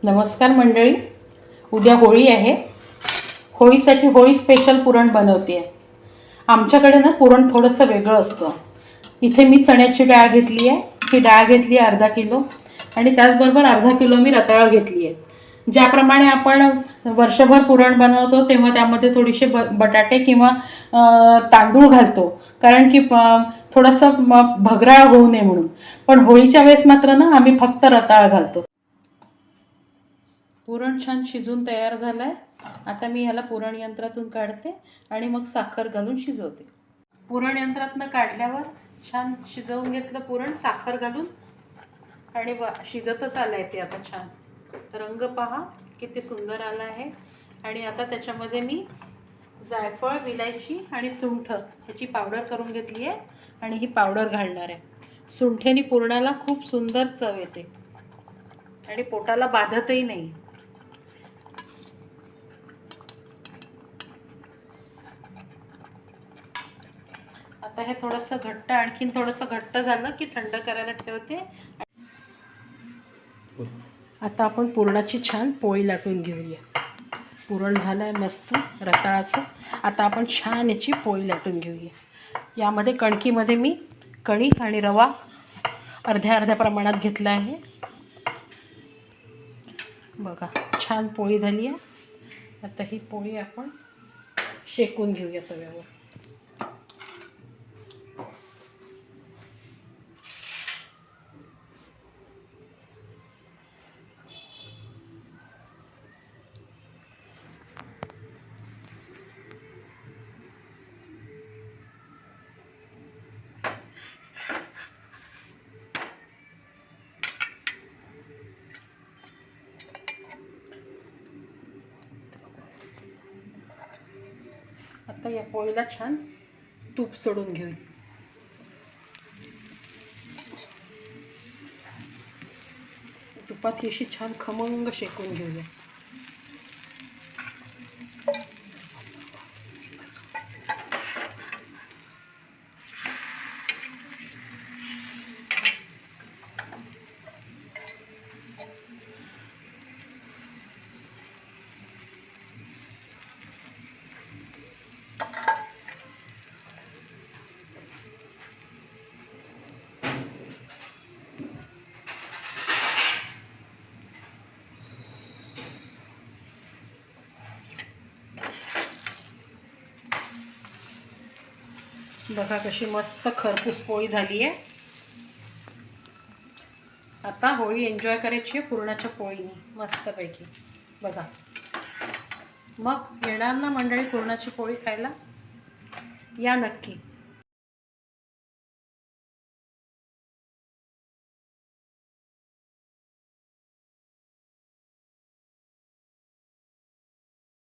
नमस्कार मंडळी, उद्या होळी आहे. होळीसाठी होळी स्पेशल पुरण बनवते आहे. आमच्याकडे ना पुरण थोडंसं वेगळं असतं. इथे मी चण्याची डाळ घेतली आहे. ही डाळ घेतली आहे अर्धा किलो आणि त्याचबरोबर अर्धा किलो मी रताळं घेतली आहे. ज्याप्रमाणे आपण वर्षभर पुरण बनवतो तेव्हा त्यामध्ये थोडीसे बटाटे किंवा तांदूळ घालतो, कारण की थोडंसं भगराळ होऊ नये म्हणून. पण होळीच्या वेळेस मात्र ना आम्ही फक्त रताळं घालतो. पुरण छान शिजून तयार झालं आहे. आता मी ह्याला पुरण यंत्रातून काढते आणि मग साखर घालून शिजवते. पुरण यंत्रातून काढल्यावर छान शिजवून घेतलं पुरण साखर घालून आणि शिजतच आलं आहे ते. आता छान रंग पहा किती सुंदर आला आहे. आणि आता त्याच्यामध्ये मी जायफळ, विलायची आणि सुंठ ह्याची पावडर करून घेतली आहे आणि ही पावडर घालणार आहे. सुंठेने पुरणाला खूप सुंदर चव येते आणि पोटाला बाधतही नाही. आता हे थोडंसं घट्ट, आणखीन थोडंसं घट्ट झालं की थंड करायला ठेवते. आता आपण पुरणाची छान पोळी लाटून घेऊया. पुरण झालं आहे मस्त रताळाचं. आता आपण छान याची पोळी लाटून घेऊया. यामध्ये कणकीमध्ये मी कणिक आणि रवा अर्ध्या अर्ध्या प्रमाणात घेतला आहे. बघा छान पोळी झाली आहे. आता ही पोळी आपण शेकून घेऊया तव्यावर. आता या पोळीला छान तूप सोडून घेऊ. तुपात अशी छान खमंग शेकून घेऊया. बघा कशी मस्त खरपूस पोळी झाली आहे. आता होळी एन्जॉय करायची आहे पुरणाच्या पोळीने मस्तपैकी. बघा मग येणार ना मंडळी पुरणाची पोळी खायला? या नक्की.